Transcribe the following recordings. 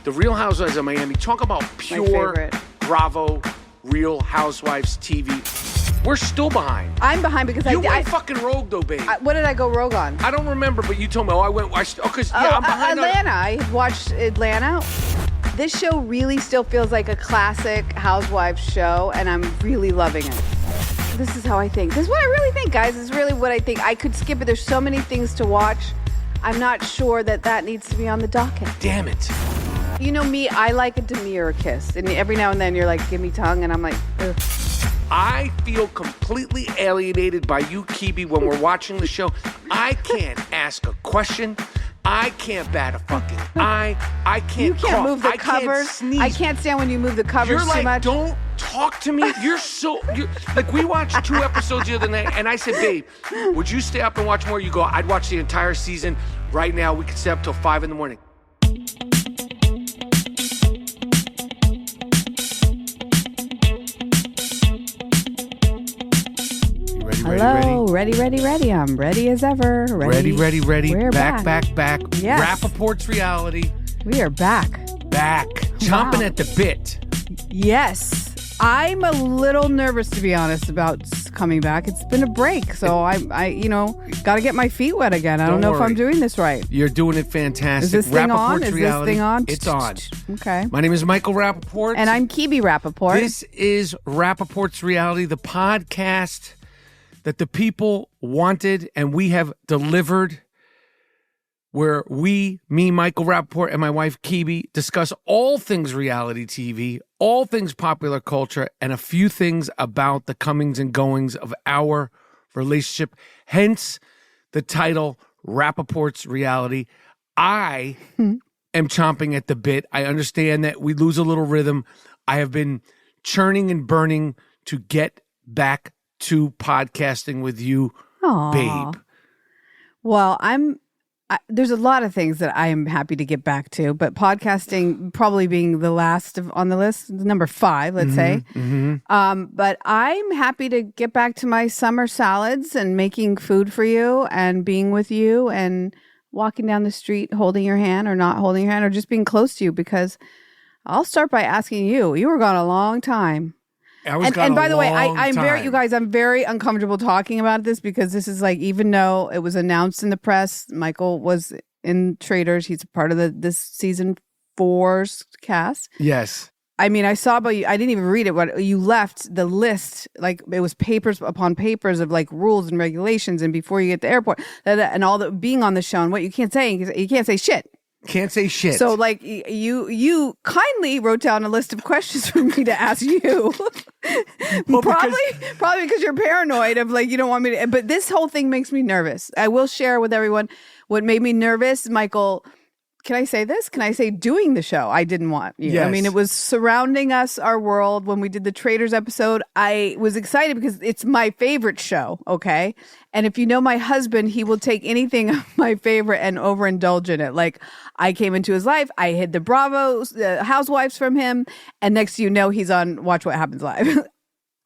The Real Housewives of Miami. Talk about pure Bravo Real Housewives TV. We're still behind. I'm behind because you went fucking rogue though, babe. What did I go rogue on? I don't remember, but you told me. I'm behind. Atlanta. I watched Atlanta. This show really still feels like a classic Housewives show, and I'm really loving it. This is how I think. This is what I really think, guys. This is really what I think. I could skip it. There's so many things to watch. I'm not sure that needs to be on the docket. Damn it. You know me, I like a demure kiss. And every now and then you're like, give me tongue, and I'm like, ugh. I feel completely alienated by you, Kebe, when we're watching the show. I can't ask a question. I can't bat a fucking eye. I can't You can't cough. move the I covers. Can't sneeze. I can't stand when you move the covers too much. Don't talk to me. You're like, we watched 2 episodes the other night, and I said, babe, would you stay up and watch more? You go, I'd watch the entire season. Right now, we could stay up till 5 in the morning. Hello, ready. I'm ready as ever. Ready. We're back. Yes. Rapaport's reality. We are back. Chomping at the bit. Yes. I'm a little nervous, to be honest, about coming back. It's been a break, so I got to get my feet wet again. I don't know if I'm doing this right. You're doing it fantastic. Is this thing on? Is this thing on? It's on. Okay. My name is Michael Rapaport. And I'm Kebe Rapaport. This is Rapaport's Reality, the podcast that the people wanted and we have delivered, where me, Michael Rapaport, and my wife, Kebe, discuss all things reality TV, all things popular culture, and a few things about the comings and goings of our relationship. Hence the title, Rapaport's Reality. I am chomping at the bit. I understand that we lose a little rhythm. I have been churning and burning to get back to podcasting with you, babe. Well, there's a lot of things that I am happy to get back to, but podcasting probably being the last on the list, number 5, let's say. But I'm happy to get back to my summer salads and making food for you and being with you and walking down the street, holding your hand or not holding your hand or just being close to you, because I'll start by asking you. You were gone a long time. And by the way, I'm very uncomfortable talking about this, because this is like, even though it was announced in the press, Michael was in Traitors. He's a part of this season 4's cast. Yes. I mean, I saw about you. I didn't even read it. But you left the list, like it was papers upon papers of like rules and regulations. And before you get to the airport and all the being on the show and what you can't say shit. Can't say shit. So, like, you kindly wrote down a list of questions for me to ask you. Well, probably because you're paranoid of, like, you don't want me to. But this whole thing makes me nervous. I will share with everyone what made me nervous. Michael, can I say this? Can I say doing the show? I didn't want you. Yes. I mean, it was surrounding us, our world. When we did the Traitors episode, I was excited because it's my favorite show, okay? And if you know my husband, he will take anything my favorite and overindulge in it. Like, I came into his life, I hid the Bravos, Housewives from him, and next you know he's on Watch What Happens Live.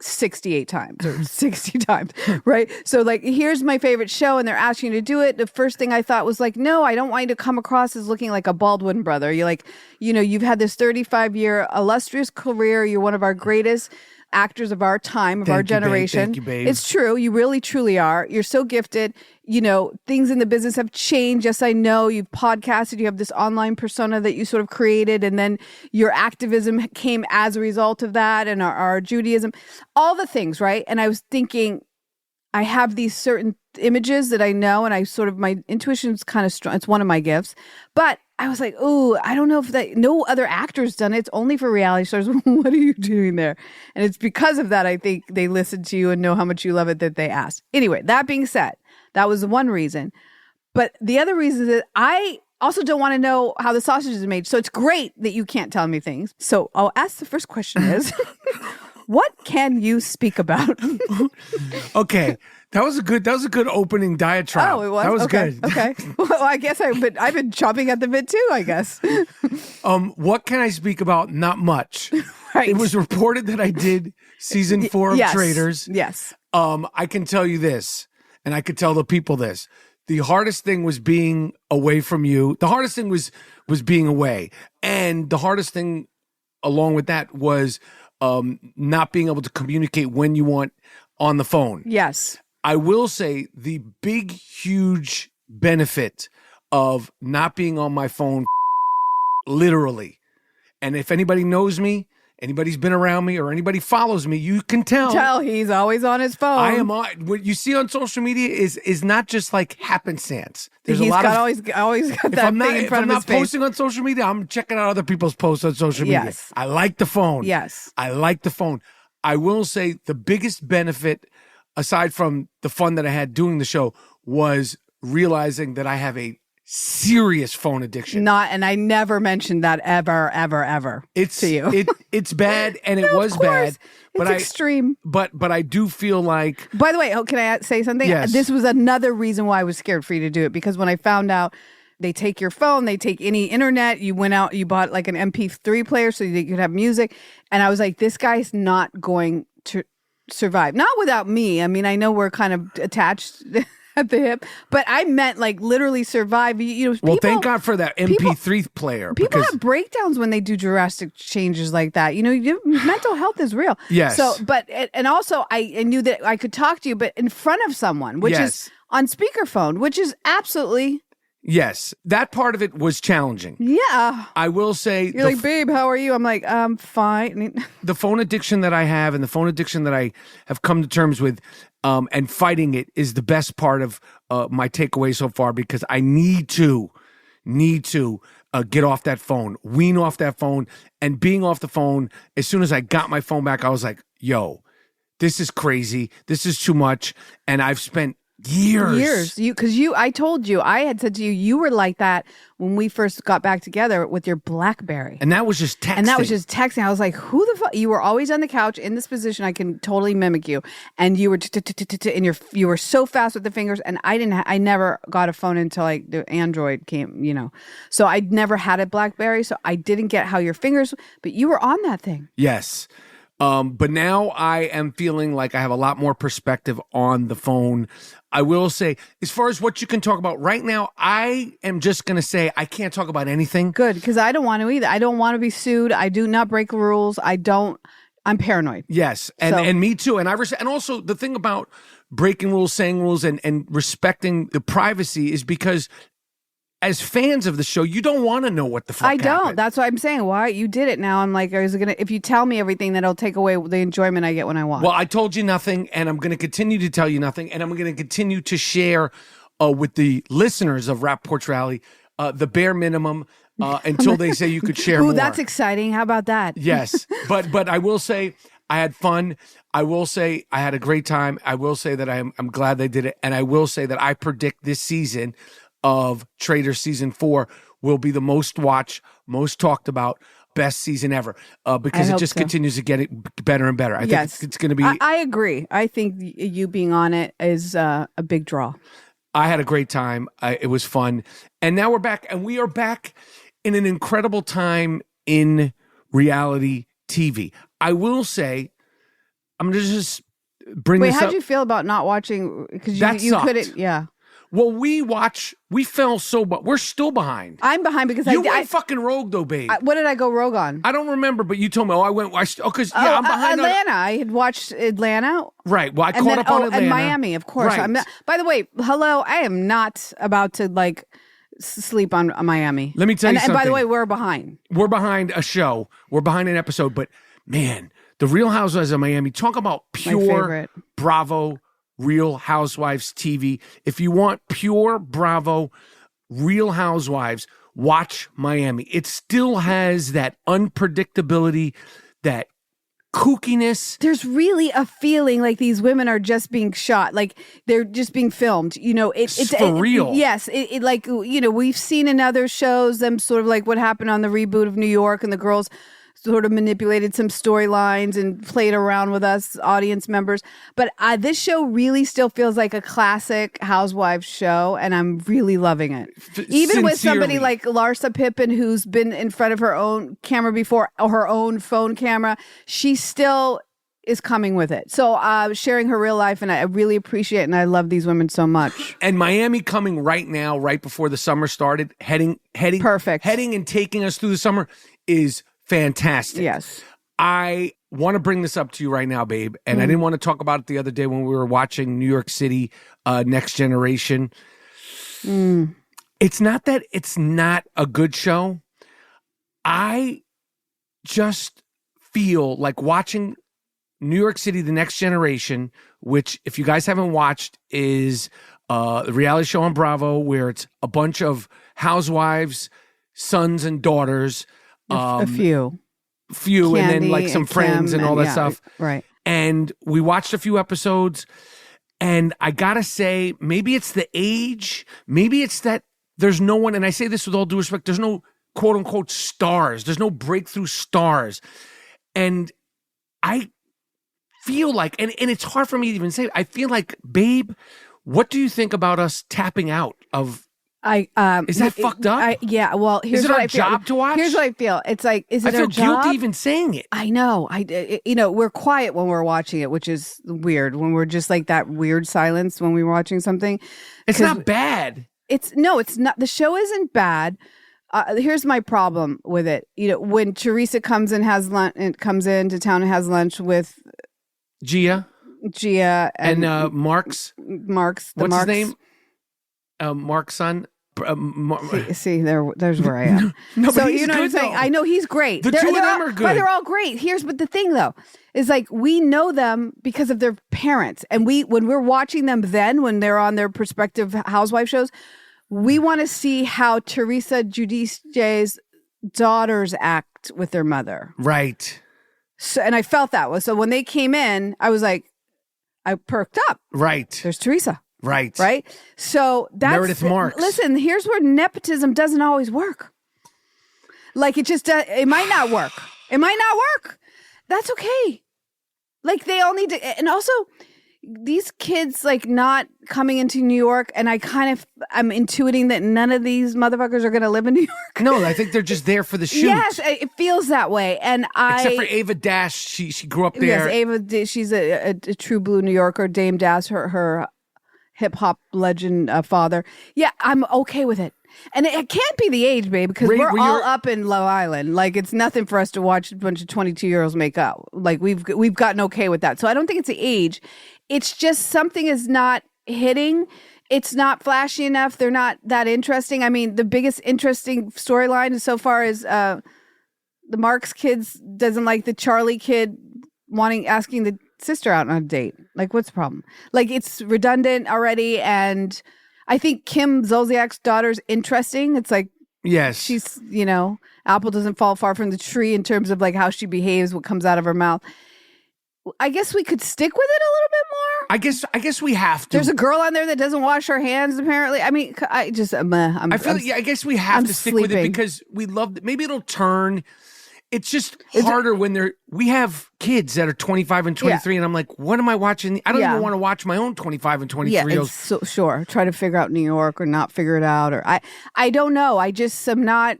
68 times or 60 times, right? So like, here's my favorite show and they're asking you to do it. The first thing I thought was like, no, I don't want you to come across as looking like a Baldwin brother. You're like, you've had this 35-year illustrious career. You're one of our greatest actors of our time, of our generation. Thank you, babe. It's true. You really, truly are. You're so gifted. Things in the business have changed. Yes, I know. You've podcasted. You have this online persona that you sort of created. And then your activism came as a result of that, and our Judaism, all the things, right? And I was thinking, I have these certain images that I know, and my intuition is kind of strong. It's one of my gifts. But I was like, oh, I don't know if no other actor's done it. It's only for reality stars. What are you doing there? And it's because of that, I think they listened to you and know how much you love it that they asked. Anyway, that being said, that was one reason. But the other reason is that I also don't want to know how the sausage is made. So it's great that you can't tell me things. So I'll ask the first question is, what can you speak about? Okay. That was a good opening diatribe. Oh, it was? That was okay. good. Okay. Well, I guess I've been chomping at the bit too, I guess. What can I speak about? Not much. Right. It was reported that I did season 4 of Traitors. Yes. I can tell you this, and I could tell the people this. The hardest thing was being away from you. The hardest thing was being away. And the hardest thing along with that was not being able to communicate when you want on the phone. Yes. I will say the big, huge benefit of not being on my phone literally. And if anybody knows me, anybody's been around me, or anybody follows me, you can tell He's always on his phone. I am on. What you see on social media is not just like happenstance. There's He's a lot of always got that thing in front of his face. If I'm not posting on social media, I'm checking out other people's posts on social media. Yes. I like the phone. Yes. I like the phone. I will say the biggest benefit, aside from the fun that I had doing the show, was realizing that I have a serious phone addiction. And I never mentioned that ever to you. It's bad, and it was bad. But it's extreme. But I do feel like. By the way, can I say something? Yes. This was another reason why I was scared for you to do it, because when I found out they take your phone, they take any internet, you went out, you bought like an MP3 player so that you could have music, and I was like, this guy's not going to survive. Not without me. I mean, I know we're kind of attached at the hip, but I meant like literally survive. Well, thank God for that MP3 player. People have breakdowns when they do drastic changes like that. Mental health is real. Yes. So, and also I knew that I could talk to you, but in front of someone, which is on speakerphone, which is absolutely. Yes, that part of it was challenging. Yeah. I will say. You're like, babe, how are you? I'm like, I'm fine. The phone addiction that I have, and the phone addiction that I have come to terms with, and fighting it, is the best part of my takeaway so far, because I need to get off that phone, wean off that phone. And being off the phone, as soon as I got my phone back, I was like, yo, this is crazy. This is too much. And I've spent years. I told you, I had said to you, you were like that when we first got back together with your BlackBerry. And that was just texting. I was like, who the fuck? You were always on the couch in this position. I can totally mimic you. And you were, and you were so fast with the fingers. And I never got a phone until the Android came, So I never had a BlackBerry. So I didn't get how your fingers, but you were on that thing. Yes. But now I am feeling like I have a lot more perspective on the phone. I will say, as far as what you can talk about right now, I am just going to say I can't talk about anything. Good, because I don't want to either. I don't want to be sued. I do not break rules. I'm paranoid. Yes, and me too. And and also the thing about breaking rules, saying rules, and respecting the privacy is because as fans of the show, you don't want to know what the fuck happened. That's what I'm saying. Why? You did it now. I'm like, if you tell me everything, that'll take away the enjoyment I get when I watch. Well, I told you nothing, and I'm going to continue to tell you nothing, and I'm going to continue to share with the listeners of Rapaport'S Rally the bare minimum until they say you could share more. That's exciting. How about that? Yes. But I will say I had fun. I will say I had a great time. I will say that I'm glad they did it. And I will say that I predict this season of Trader Season 4 will be the most watched, most talked about, best season ever, because it just continues to get it better and better. I think it's going to be. I agree. I think you being on it is a big draw. I had a great time. It was fun. And now we're back, and we are back in an incredible time in reality TV. I will say, I'm going to just bring this up. Wait, how did you feel about not watching? Because you couldn't, yeah. Well, we fell but we're still behind. I'm behind because you went fucking rogue though, babe. What did I go rogue on? I don't remember, but you told me. I'm behind. Atlanta. I had watched Atlanta. Right. Well, I caught up on Atlanta. And Miami, of course. Right. By the way, hello, I am not about to sleep on Miami. Let me tell you something. And by the way, we're behind. We're behind a show. We're behind an episode, but man, the Real Housewives of Miami, talk about pure Bravo Real Housewives TV. If you want pure Bravo Real Housewives, watch Miami. It still has that unpredictability, that kookiness. There's really a feeling like these women are just being shot, like they're just being filmed. It's for real. Yes, we've seen in other shows them sort of like what happened on the reboot of New York, and the girls sort of manipulated some storylines and played around with us audience members. But this show really still feels like a classic Housewives show, and I'm really loving it. Even with somebody like Larsa Pippen, who's been in front of her own camera before, or her own phone camera, she still is coming with it. So sharing her real life, and I really appreciate it, and I love these women so much. And Miami coming right now, right before the summer started, heading Perfect. heading and taking us through the summer is fantastic. Yes. I want to bring this up to you right now, babe, and I didn't want to talk about it the other day when we were watching New York City Next Generation. It's not that it's not a good show. I just feel like watching New York City, The Next Generation, which, if you guys haven't watched, is a reality show on Bravo where it's a bunch of housewives, sons and daughters. A few, Candy, and then like some and friends Kim and all that stuff. Right. And we watched a few episodes, and I gotta say, maybe it's the age, maybe it's that there's no one, and I say this with all due respect, there's no quote unquote stars, there's no breakthrough stars. And I feel like, and it's hard for me to even say, I feel like, babe, what do you think about us tapping out of? Is that fucked up? Yeah. Well, here's is it what our I feel. job to watch? Here's what I feel. It's like, is it I feel our job? guilty even saying it. I know. We're quiet when we're watching it, which is weird. When we're just like that weird silence when we're watching something. It's not bad. It's not. The show isn't bad. Here's my problem with it. When Teresa comes in, comes into town and has lunch with Gia and Mark's. What's his name? Mark's son. See, there's where I am. No, so but he's you know good, what I'm saying? though. I know he's great. The two of them are good. But they're all great. But the thing though is like we know them because of their parents, and when we're watching them when they're on their prospective housewife shows, we want to see how Teresa Giudice's daughters act with their mother. Right. So, and I felt that was so when they came in, I was like, I perked up. Right. There's Teresa. Right. Right. So that's Meredith Marks. Listen, here's where nepotism doesn't always work. Like it just it might not work. It might not work. That's okay. Like they all need to, and also these kids like not coming into New York, and I'm intuiting that none of these motherfuckers are going to live in New York. No, I think they're just there for the shoot. Yes, it feels that way, and except for Ava Dash, she grew up there. Yes, Ava, she's a true blue New Yorker. Dame Dash, her hip hop legend father. Yeah, I'm okay with it. And it can't be the age, babe, because we're all up in Love Island. Like, it's nothing for us to watch a bunch of 22-year-olds make out. Like, we've gotten okay with that. So I don't think it's the age. It's just something is not hitting. It's not flashy enough. They're not that interesting. I mean, the biggest interesting storyline so far is the Marks kids doesn't like the Charlie kid asking the sister out on a date. Like, what's the problem? Like, it's redundant already, and I think Kim Zolciak's daughter's interesting. It's like, yes, she's, apple doesn't fall far from the tree in terms of like how she behaves, what comes out of her mouth. I guess we could stick with it a little bit more. I guess we have to. There's a girl on there that doesn't wash her hands, apparently. I mean, I guess we have to stick with it because we love it. Maybe it'll turn. It's just harder when we have kids that are 25 and 23, and I'm like, what am I watching? I don't even want to watch my own 25 and 23 year olds. So, sure. Try to figure out New York or not figure it out. Or I don't know. I just am not.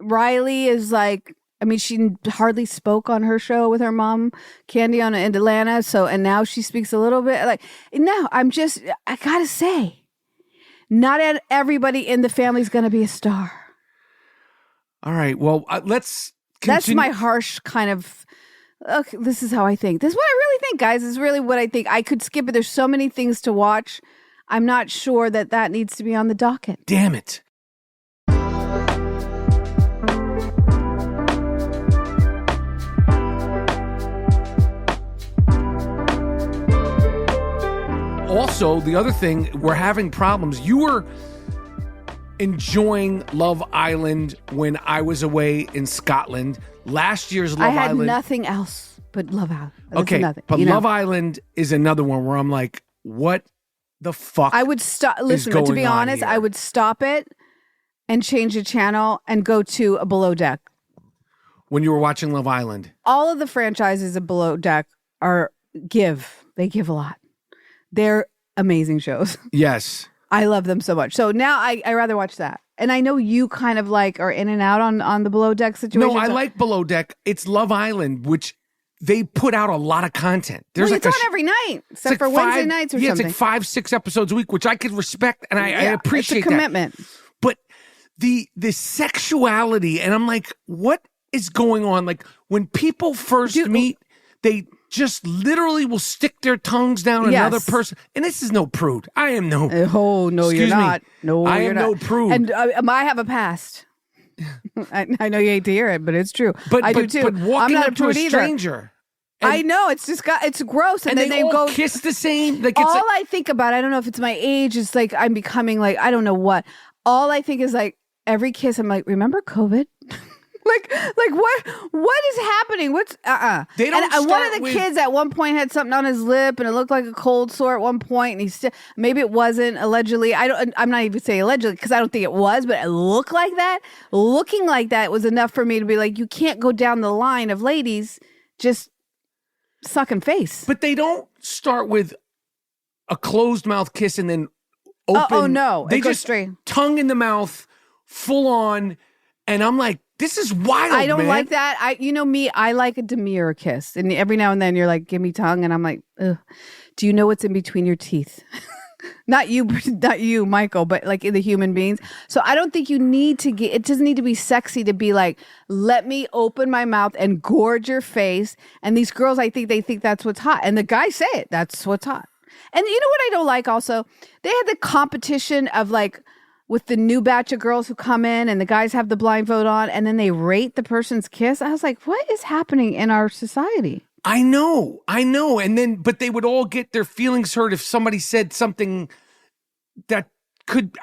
Riley is like, I mean, she hardly spoke on her show with her mom, Candy, in Atlanta. So, and now she speaks a little bit. Like, no, I gotta say, not everybody in the family is going to be a star. All right. Well, let's. That's my harsh kind of, okay, this is how I think. This is what I really think, guys. This is really what I think. I could skip it. There's so many things to watch. I'm not sure that needs to be on the docket. Damn it. Also, the other thing, we're having problems. You were enjoying Love Island when I was away in Scotland. Last year's Love Island. I had nothing else but Love Island. Okay, nothing, but Love Island is another one where I'm like, what the fuck? I would stop. Listen, but to be honest, I would stop it and change the channel and go to a Below Deck. When you were watching Love Island, all of the franchises of Below Deck they give a lot. They're amazing shows. Yes. I love them so much. So now I rather watch that. And I know you kind of like are in and out on the Below Deck situation. No, I like Below Deck. It's Love Island, which they put out a lot of content. There's it's on every night, except for Wednesday nights or something. Yeah, it's like 5-6 episodes a week, which I could respect, and I appreciate it's a commitment. that. But the sexuality, and I'm like, what is going on? Like, when people first meet, they just literally will stick their tongues down another person. And this is no prude. I am no... Oh, no, you're not. No, I am no prude. And I have a past. I know you hate to hear it, but it's true. I do too. But walking I'm not up to a stranger... I know, it's gross. And then they all go kiss the same. Like, all I think about, I don't know if it's my age, it's like I'm becoming like, I don't know what. All I think is like, every kiss, I'm like, remember COVID? like what is happening? What's They don't. And one of the kids at one point had something on his lip, and it looked like a cold sore at one point, and he still, maybe it wasn't, allegedly. I'm not even saying allegedly because I don't think it was, but it looked like that. Looking like that was enough for me to be like, you can't go down the line of ladies just sucking face. But they don't start with a closed mouth kiss and then open. Oh no, they just just straight tongue in the mouth, full on, and I'm like, this is wild. I don't man. like that. You know me, I like a demure kiss, and every now and then you're like, give me tongue, and I'm like, ugh. Do you know what's in between your teeth? Not you, Michael, but like in the human beings. So I don't think you need to get, it doesn't need to be sexy to be like, let me open my mouth and gorge your face. And these girls, I think they think that's what's hot. And the guys say it, that's what's hot. And you know what I don't like also? They had the competition of like, with the new batch of girls who come in and the guys have the blindfold on and then they rate the person's kiss. I was like, what is happening in our society? I know. And then, but they would all get their feelings hurt if somebody said something that could,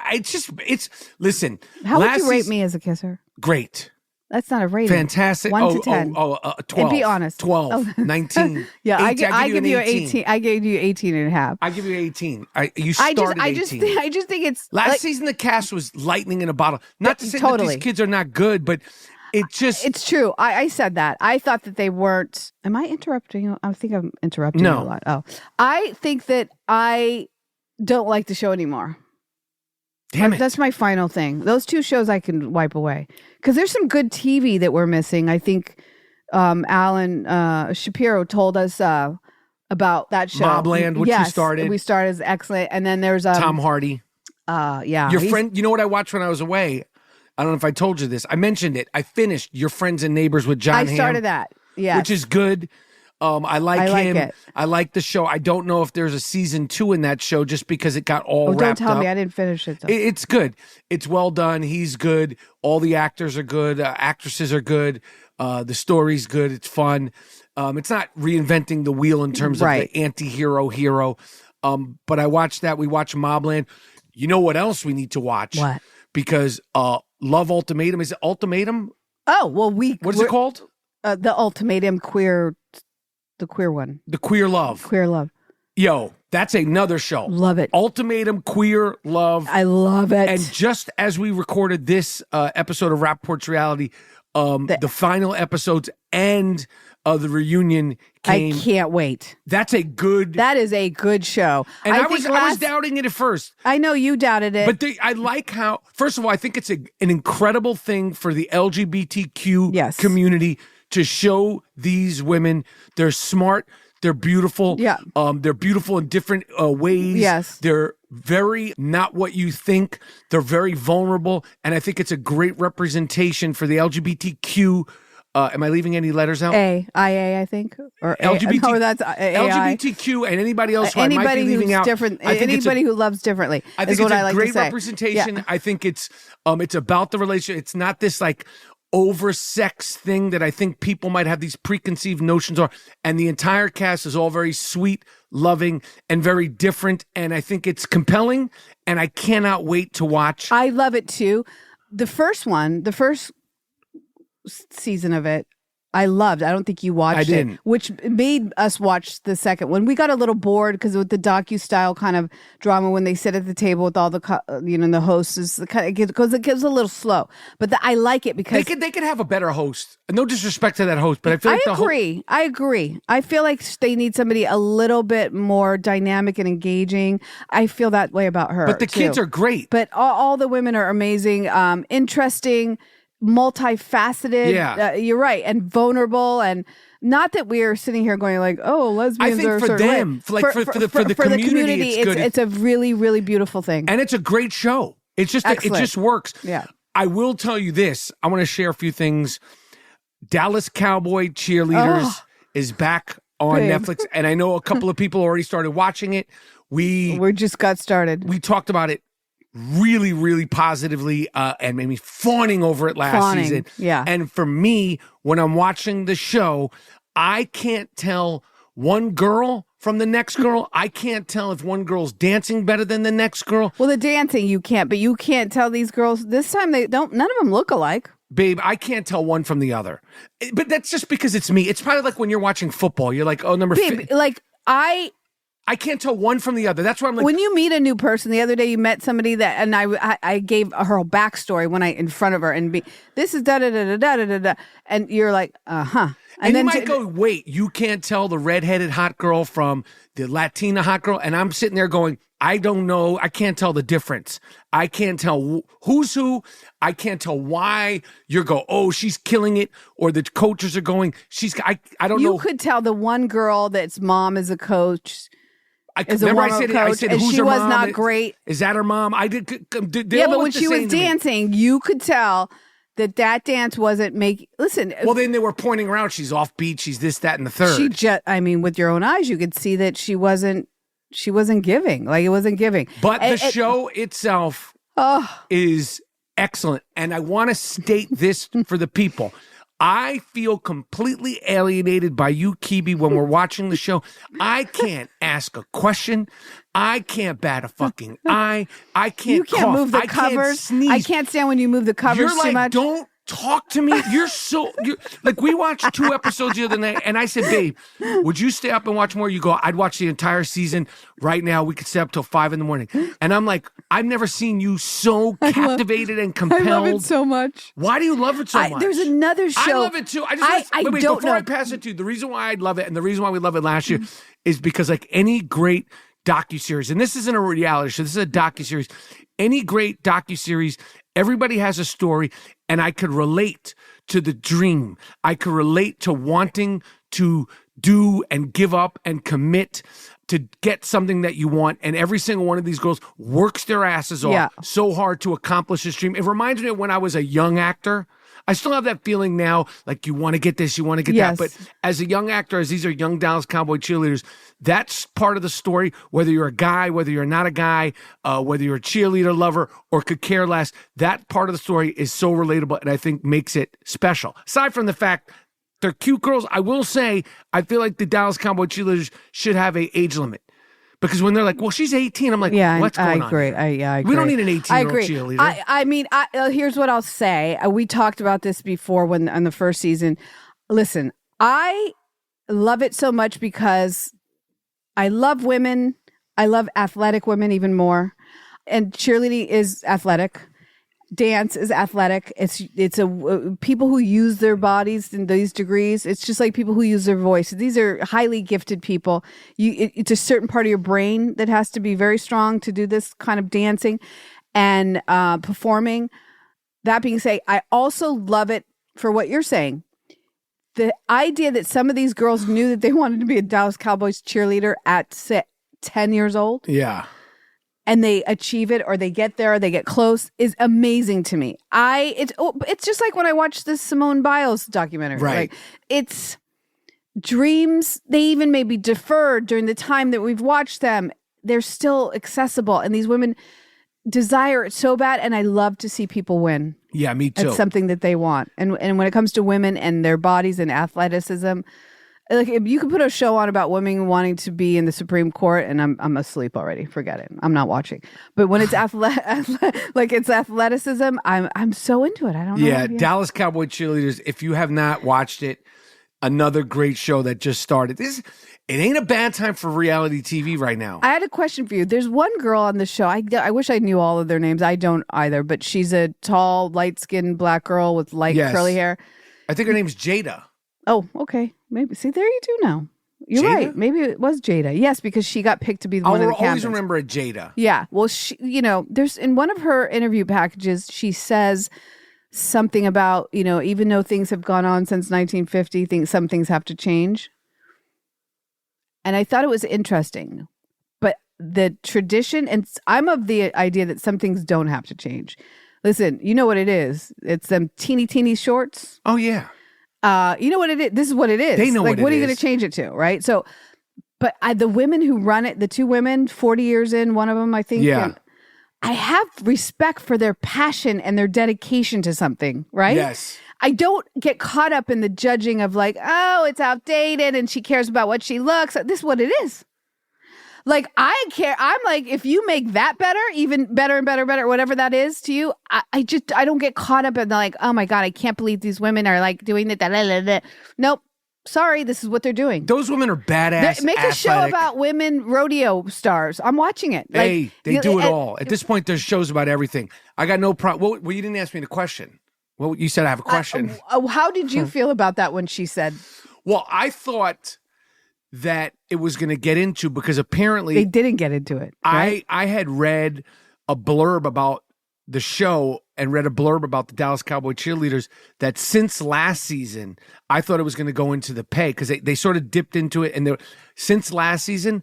listen. How would you rate me as a kisser? Great. That's not a rating. Fantastic. 1 to 10. 12. And be honest. 12, 19. Yeah, 18, I give you 18. I gave you 18 and a half. I give you 18. You started 18. I just think it's... Last season, the cast was lightning in a bottle. Not to say that these kids are not good, but... It's true. I said that. I thought that they weren't. Am I interrupting you? I think I'm interrupting you a lot. Oh, I think that I don't like the show anymore. Damn it. That's my final thing. Those 2 shows I can wipe away because there's some good TV that we're missing. I think Alan Shapiro told us about that show. Mobland, which we started. We started as excellent. And then there's Tom Hardy. Yeah. Your friend, you know what I watched when I was away? I don't know if I told you this. I mentioned it. I finished Your Friends and Neighbors with John Hamm. I started that. Yeah. Which is good. I like him. It. I like the show. I don't know if there's a season 2 in that show just because it got all wrapped up. Don't tell me. I didn't finish it, though. It's good. It's well done. He's good. All the actors are good. Actresses are good. The story's good. It's fun. It's not reinventing the wheel in terms of the anti-hero hero. But I watched that. We watched Mobland. You know what else we need to watch? What? Because Love Ultimatum. Is it Ultimatum? Oh, well, what is it called? The Ultimatum the queer one. The Queerlove. Queerlove. Yo, that's another show. Love it. Ultimatum Queerlove. I love it. And just as we recorded this episode of Rapaport'S Reality, the final episodes and the reunion came. I can't wait. That is a good show. And I was doubting it at first. I know you doubted it. But I like how, first of all, I think it's an incredible thing for the LGBTQ community to show these women. They're smart. They're beautiful. Yeah. They're beautiful in different ways. Yes. They're very not what you think. They're very vulnerable. And I think it's a great representation for the LGBTQ. Am I leaving any letters out? IA, I think. Or LGBT, no, that's AI. LGBTQ and anybody else who I might be leaving out. Different, anybody who loves differently. I think it's a great representation. Yeah. I think it's about the relationship. It's not this like over-sex thing that I think people might have these preconceived notions are. And the entire cast is all very sweet, loving, and very different. And I think it's compelling, and I cannot wait to watch. I love it, too. The first season of it, I loved. I don't think you watched I didn't. it, which made us watch the second one. We got a little bored because with the docu-style kind of drama when they sit at the table with all the the hosts is kind of because it gets a little slow. But I like it because they could have a better host. No disrespect to that host, but I feel like I agree. I feel like they need somebody a little bit more dynamic and engaging. I feel that way about her. But the kids are great. But all the women are amazing, interesting. multifaceted. Yeah. You're right. And vulnerable. And not that we are sitting here going like, oh, lesbians are I think for them, for the community, it's good. It's a really, really beautiful thing. And it's a great show. It's just, it just works. Yeah. I will tell you this. I want to share a few things. Dallas Cowboy Cheerleaders is back on Netflix. And I know a couple of people already started watching it. We just got started. We talked about it really, really positively and made me fawning over it last season. Yeah. And for me, when I'm watching the show, I can't tell one girl from the next girl. I can't tell if one girl's dancing better than the next girl. Well, the dancing you can't, but you can't tell these girls. This time none of them look alike. Babe, I can't tell one from the other. But that's just because it's me. It's probably like when you're watching football. You're like, oh, I can't tell one from the other. That's why I'm like, when you meet a new person. The other day you met somebody that, and I gave her whole backstory in front of her, and this is da da da da da da da, and you're like, and then you might go, wait, you can't tell the redheaded hot girl from the Latina hot girl, and I'm sitting there going, I don't know. I can't tell the difference. I can't tell who's who. I can't tell why you're oh, she's killing it, or the coaches are going, I don't know. You could tell the one girl that's mom is a coach. I said, and she was not great. Is that her mom? I did. But when she was dancing, you could tell that dance wasn't making. Listen. Well, then they were pointing around. She's offbeat. She's this, that, and the third. With your own eyes, you could see that she wasn't giving. Like, it wasn't giving. But the show itself is excellent, and I want to state this for the people. I feel completely alienated by you, Kebe, when we're watching the show. I can't ask a question. I can't bat a fucking eye. I can't You can't cough. move the I covers. Can't sneeze. I can't stand when you move the covers You're too like, much. Don't talk to me. You're like, we watched 2 episodes the other night, and I said, babe, would you stay up and watch more? You go, I'd watch the entire season right now. We could stay up till 5 a.m. And I'm like, I've never seen you so captivated and compelled. I love it so much. Why do you love it so much? There's another show. I love it too. Before I pass it to you, the reason why I love it and the reason why we love it last year is because, like any great docuseries, and this isn't a reality show, this is a docuseries. Any great docuseries, everybody has a story, and I could relate to the dream. I could relate to wanting to do and give up and commit to get something that you want. And every single one of these girls works their asses off so hard to accomplish this dream. It reminds me of when I was a young actor. I still have that feeling now, like you want to get this, you want to get that. But as a young actor, as these are young Dallas Cowboy cheerleaders, that's part of the story, whether you're a guy, whether you're not a guy, whether you're a cheerleader lover or could care less, that part of the story is so relatable and I think makes it special. Aside from the fact they're cute girls, I will say, I feel like the Dallas Cowboy cheerleaders should have an age limit. Because when they're like, well, she's 18, I'm like, what's going on? I agree. I agree. We don't need an 18-year-old cheerleader. I mean, here's what I'll say. We talked about this before on the first season. Listen, I love it so much because I love women. I love athletic women even more. And cheerleading is athletic. Dance is athletic. It's people who use their bodies in these degrees. It's just like people who use their voice. These are highly gifted people. It's a certain part of your brain that has to be very strong to do this kind of dancing and performing. That being said, I also love it for what you're saying. The idea that some of these girls knew that they wanted to be a Dallas Cowboys cheerleader at 10 years old. Yeah. And they achieve it, or they get there, or they get close, is amazing to me. It's just like when I watched this Simone Biles documentary. Right. Like, it's dreams. They even maybe deferred during the time that we've watched them. They're still accessible, and these women desire it so bad. And I love to see people win. Yeah, me too. It's something that they want. And when it comes to women and their bodies and athleticism. Like, if you could put a show on about women wanting to be in the Supreme Court, and I'm asleep already. Forget it. I'm not watching. But when it's it's athleticism, I'm so into it. I don't know. Yeah, Dallas Cowboy cheerleaders. If you have not watched it, another great show that just started. It ain't a bad time for reality TV right now. I had a question for you. There's one girl on the show. I wish I knew all of their names. I don't either. But she's a tall, light-skinned black girl with light curly hair. I think her name's Jada. Oh, okay. Maybe. See, there you do know. You're Jada? right. Maybe it was Jada. Yes, because she got picked to be one of the captains. I'll always remember a Jada. Yeah. Well, there's in one of her interview packages, she says something about, even though things have gone on since 1950, some things have to change. And I thought it was interesting. But the tradition, and I'm of the idea that some things don't have to change. Listen, you know what it is. It's them teeny shorts. Oh, yeah. You know what it is? This is what it is. They know like, what are you is. going to change it to, right? So, but the women who run it, the two women, 40 years in, one of them, I think. Yeah. I have respect for their passion and their dedication to something, right? Yes. I don't get caught up in the judging of like, oh, it's outdated and she cares about what she looks. This is what it is. Like, I care. I'm like, if you make that better, even better and better, whatever that is to you, I don't get caught up in like, oh my God, I can't believe these women are like doing that. Nope. Sorry, this is what they're doing. Those women are badass. Make a show about women rodeo stars. I'm watching it. Hey, they do it all. At this point, there's shows about everything. I got no problem. Well, you didn't ask me the question. Well, you said I have a question. How did you feel about that when she said? Well, I thought that it was going to get into, because apparently they didn't get into it. Right? I had read a blurb about the show and read a blurb about the Dallas Cowboy cheerleaders that since last season, I thought it was going to go into the pay, because they sort of dipped into it. And since last season,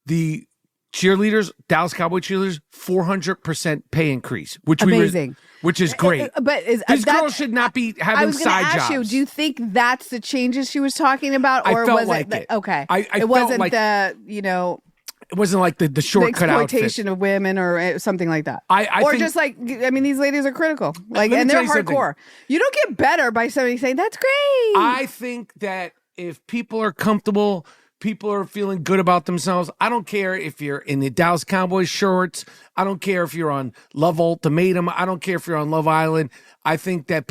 the cheerleaders, Dallas Cowboy cheerleaders, 400% pay increase, which amazing. Which is great. But these girls should not be having side jobs. You, do you think that's the changes she was talking about, or I felt was like it? Okay, it wasn't like, the it wasn't like the shortcut exploitation outfit of women or something like that. I think, just like, I mean, these ladies are critical, like, and they're hardcore. You don't get better by somebody saying that's great. I think that if people are comfortable, people are feeling good about themselves. I don't care if you're in the Dallas Cowboys shorts. I don't care if you're on Love Ultimatum. I don't care if you're on Love Island. I think that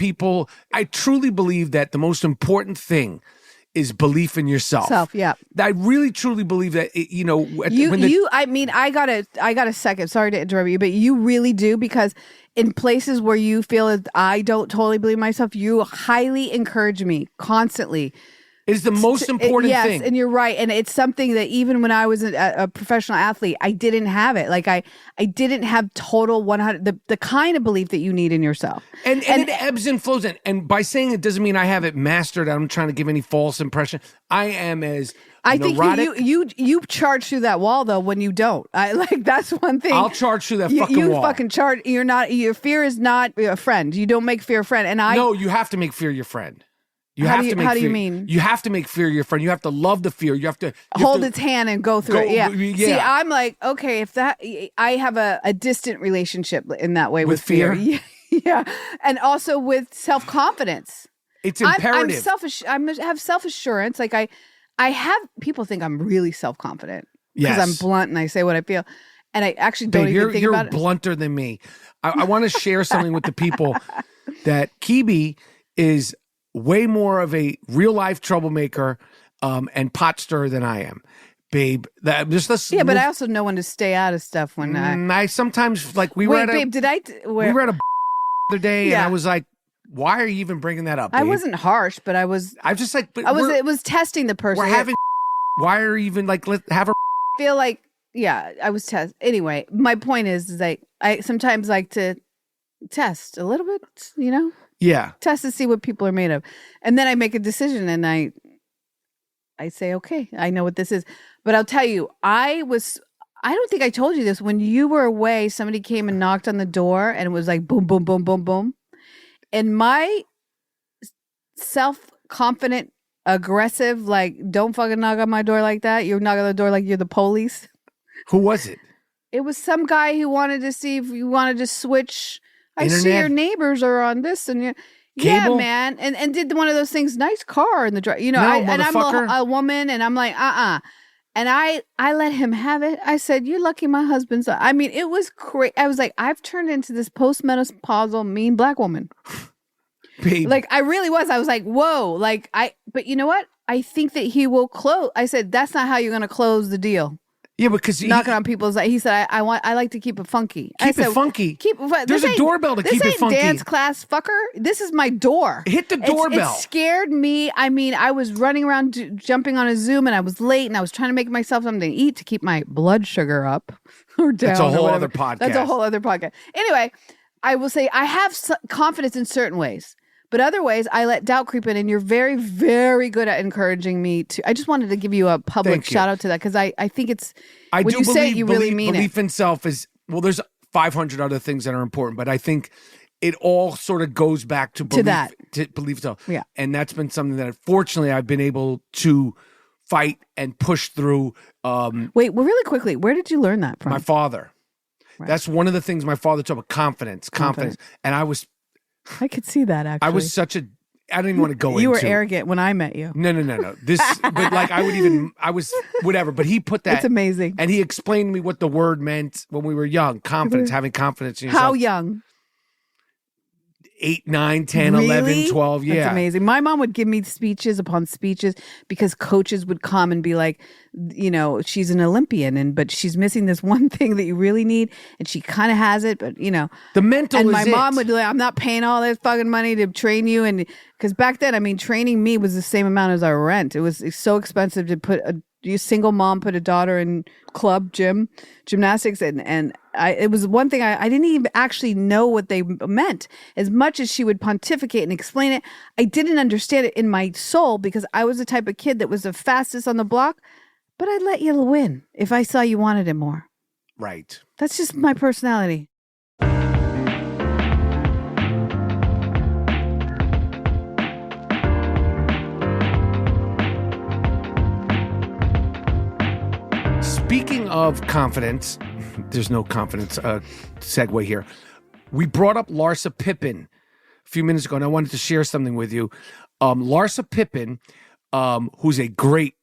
I truly believe that the most important thing is belief in yourself. Yeah. I really truly believe that, I got a second. Sorry to interrupt you, but you really do, because in places where you feel that I don't totally believe myself, you highly encourage me constantly. Is the most important thing. Yes, and you're right. And it's something that even when I was a professional athlete, I didn't have it. Like I didn't have total 100, the kind of belief that you need in yourself. And it ebbs and flows. And by saying it doesn't mean I have it mastered. I'm trying to give any false impression. I am as neurotic. I think you charge through that wall though when you don't. That's one thing. I'll charge through that fucking wall. You fucking charge. Your fear is not a friend. You don't make fear a friend. No, you have to make fear your friend. How do you mean? You have to make fear your friend. You have to love the fear. You have to hold its hand and go through it. Yeah. See, I'm like, okay, if that, I have a distant relationship in that way with fear. Yeah. And also with self-confidence. It's imperative. I'm selfish. I have self-assurance. Like I have, people think I'm really self-confident because I'm blunt and I say what I feel. And I actually don't even think about it. You're blunter than me. I want to share something with the people that Kebe is way more of a real life troublemaker and pot stirrer than I am, babe. But I also know when to stay out of stuff when I sometimes like we were at babe, we were at a other day and I was like, why are you even bringing that up, babe? I wasn't harsh, but I was just like, but it was testing the person. We're having why are you even like, let's have her feel like, I was anyway, my point is like I sometimes like to test a little bit, Yeah. Test to see what people are made of. And then I make a decision and I say, okay, I know what this is. But I'll tell you, I don't think I told you this. When you were away, somebody came and knocked on the door and it was like boom, boom, boom, boom, boom. And my self-confident, aggressive, like, don't fucking knock on my door like that. You're knocking on the door like you're the police. Who was it? It was some guy who wanted to see if you wanted to switch. Internet? I see your neighbors are on this and yeah, man, and did one of those things. Nice car in the drive, and I'm a woman, and I'm like, and I let him have it. I said, "You're lucky, my husband's." I mean, it was crazy. I was like, I've turned into this postmenopausal mean black woman. Babe. Like I really was. I was like, whoa, But you know what? I think that he will close. I said, that's not how you're going to close the deal. Yeah, because knocking on people's. He said, I like to keep it funky. Keep it funky. There's a doorbell to keep it funky. This ain't dance class, fucker. This is my door. Hit the doorbell. It scared me. I mean, I was running around jumping on a Zoom, and I was late, and I was trying to make myself something to eat to keep my blood sugar up or down. That's a whole other podcast. That's a whole other podcast. Anyway, I will say I have confidence in certain ways. But other ways, I let doubt creep in, and you're very, very good at encouraging me to. I just wanted to give you a public shout out to that because I think it's. I when do you believe say it, you really mean belief it. in self is well. There's 500 other things that are important, but I think it all sort of goes back to belief, to belief in self. Yeah, and that's been something that fortunately I've been able to fight and push through. Wait, well, really quickly, where did you learn that from? My father. Right. That's one of the things my father taught me. Confidence, and I could see that actually. I was such a. I don't even want to go into. You were arrogant when I met you. No. But like I was whatever. But he put that. It's amazing. And he explained to me what the word meant when we were young. Confidence, having confidence in yourself. How young? 8, 9, 10, really? 11, 12. Yeah. That's amazing. My mom would give me speeches upon speeches because coaches would come and be like, she's an Olympian, but she's missing this one thing that you really need. And she kind of has it, but the mental and is my it. mom would be like, I'm not paying all this fucking money to train you. And because back then, I mean, training me was the same amount as our rent. It's so expensive to put a single mom put a daughter in club gymnastics and it was one thing I didn't even actually know what they meant. As much as she would pontificate and explain it, I didn't understand it in my soul because I was the type of kid that was the fastest on the block, but I'd let you win if I saw you wanted it more. Right. That's just my personality. Speaking of confidence, there's no confidence segue here. We brought up Larsa Pippen a few minutes ago, and I wanted to share something with you. Larsa Pippen, who's a great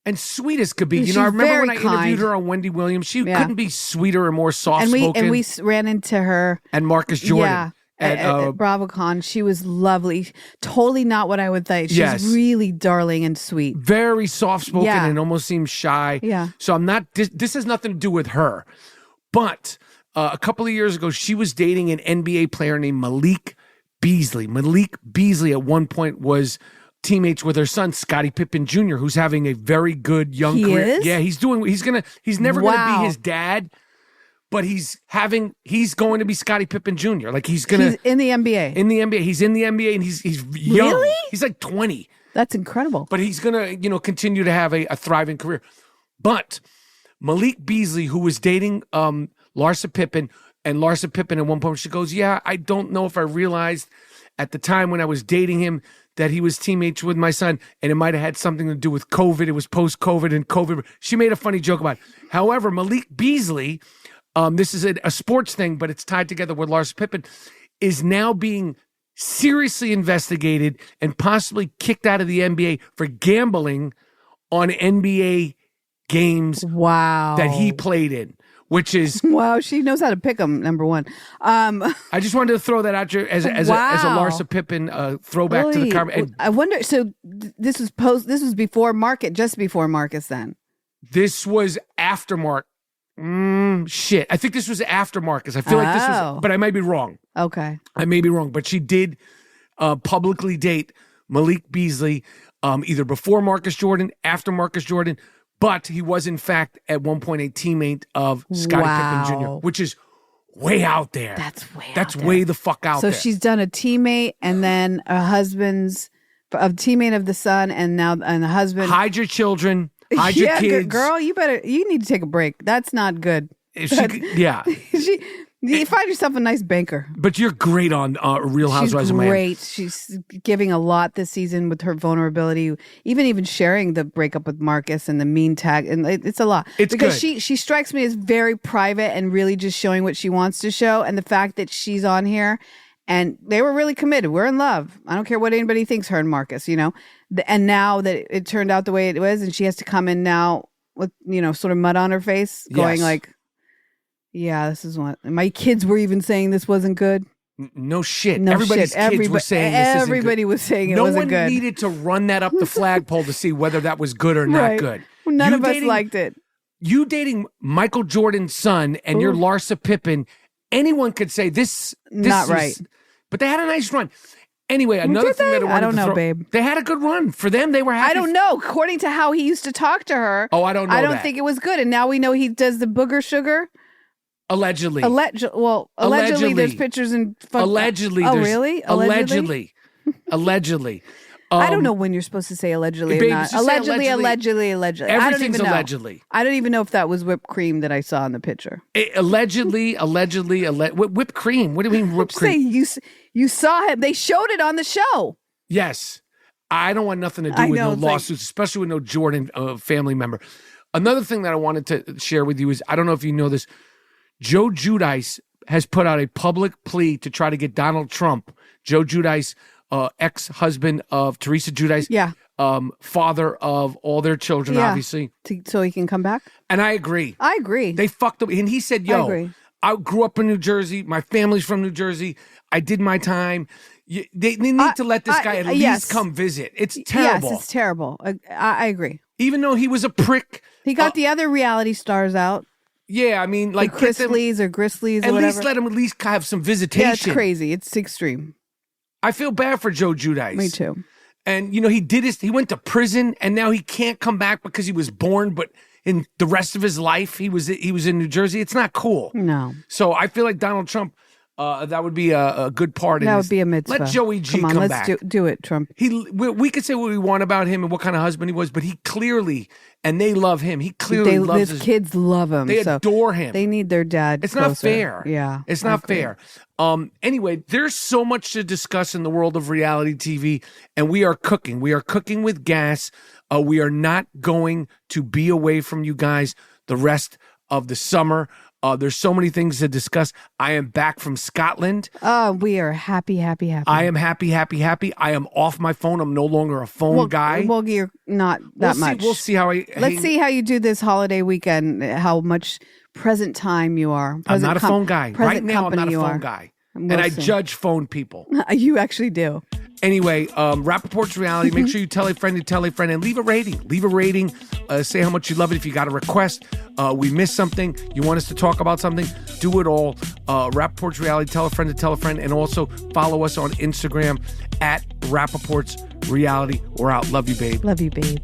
and sweet as could be. I remember when I interviewed her on Wendy Williams, she couldn't be sweeter and more soft-spoken. And we ran into her. And Marcus Jordan. Yeah. At BravoCon, she was lovely. Totally not what I would think. She's really darling and sweet. Very soft-spoken and almost seems shy. Yeah. So I'm not. This has nothing to do with her. But a couple of years ago, she was dating an NBA player named Malik Beasley. Malik Beasley at one point was teammates with her son, Scottie Pippen Jr., who's having a very good young career. Is? Yeah, he's never gonna be his dad. But he's going to be Scottie Pippen Jr. Like he's in the NBA. In the NBA. He's in the NBA and he's young. Really? He's like 20. That's incredible. But he's going to, continue to have a thriving career. But Malik Beasley, who was dating Larsa Pippen, and Larsa Pippen at one point, she goes, yeah, I don't know if I realized at the time when I was dating him that he was teammates with my son, and it might have had something to do with COVID. It was post-COVID and COVID. She made a funny joke about it. However, Malik Beasley... this is a sports thing, but it's tied together with Larsa Pippen, is now being seriously investigated and possibly kicked out of the NBA for gambling on NBA games that he played in, which is... Wow, she knows how to pick them, number one. I just wanted to throw that out there as a Larsa Pippen throwback to the comment. I wonder, so this was before just before Marcus then? This was after Marcus. Shit. I think this was after Marcus. I feel like this was, but I might be wrong. Okay. I may be wrong, but she did publicly date Malik Beasley either before Marcus Jordan, after Marcus Jordan, but he was in fact at one point a teammate of Scottie Pippen Jr., which is way out there. That's way the fuck out there. So she's done a teammate and then a teammate of the son and the husband. Hide your children. Hide your kids. Girl, you need to take a break. That's not good. You find yourself a nice banker. But you're great on Real Housewives of Miami. Great. She's giving a lot this season with her vulnerability, even sharing the breakup with Marcus and the mean tag, and it's a lot. It's because good. she strikes me as very private and really just showing what she wants to show, and the fact that she's on here. And they were really committed. We're in love. I don't care what anybody thinks, her and Marcus, And now that it turned out the way it was, and she has to come in now with, sort of mud on her face, going like, yeah, this is what... My kids were even saying this wasn't good. No shit. Everybody's kids were saying this isn't good. Everybody was saying it wasn't good. No one needed to run that up the flagpole to see whether that was good or not good. None of us liked it. You dating Michael Jordan's son and your Larsa Pippen, anyone could say this not right. But they had a nice run. Anyway, another thing that I don't know, babe. They had a good run. For them, they were happy. I don't know. According to how he used to talk to her. Oh, I don't know. I don't think it was good. And now we know he does the booger sugar. Allegedly. Allegedly, there's pictures and allegedly. Oh, really? Allegedly. Allegedly. I don't know when you're supposed to say allegedly or not. Allegedly. Everything's I don't even know. allegedly. I don't even know if that was whipped cream that I saw in the picture. Allegedly. Whipped cream. What do you mean whipped cream? You saw him. They showed it on the show. Yes. I don't want nothing to do with no lawsuits, especially with no Jordan family member. Another thing that I wanted to share with you is, I don't know if you know this, Joe Giudice has put out a public plea to try to get Donald Trump, Joe Giudice, ex-husband of Teresa Giudice, father of all their children, obviously. So he can come back? And I agree. They fucked up. And he said, I grew up in New Jersey. My family's from New Jersey. I did my time. They need to let this guy at least come visit. It's terrible. Yes, it's terrible. I agree. Even though he was a prick. He got the other reality stars out. Yeah, I mean, like Grizzlies or Grizzlies or at whatever. least let him at least have some visitation. Yeah, it's crazy. It's extreme. I feel bad for Joe Giudice. Me too. And he went to prison, and now he can't come back because he was born, but in the rest of his life he was in New Jersey. It's not cool. No. So I feel like Donald Trump, that would be a good part. That would be a mitzvah. Let Joey G come back. Let's do it, Trump. We could say what we want about him and what kind of husband he was, but he clearly, and they love him. He clearly loves his kids. Love him. They adore him. They need their dad. It's closer. not fair. Yeah, it's not fair. Anyway, there's so much to discuss in the world of reality TV, and we are cooking. We are cooking with gas. We are not going to be away from you guys the rest of the summer. There's so many things to discuss. I am back from Scotland. We are happy. I am happy. I am off my phone. I'm no longer a phone guy. Well, you're not that much. We'll see how Let's see how you do this holiday weekend, how much present time you are. I'm not a phone guy. Right now, I'm not a phone are. guy. And I judge phone people. You actually do. Anyway, Rapaport's Reality. Make sure you tell a friend to tell a friend and leave a rating. Say how much you love it. If you got a request, we missed something, you want us to talk about something, do it all. Rapaport's Reality. Tell a friend to tell a friend. And also follow us on Instagram at Rapaport's Reality. We're out. Love you, babe. Love you, babe.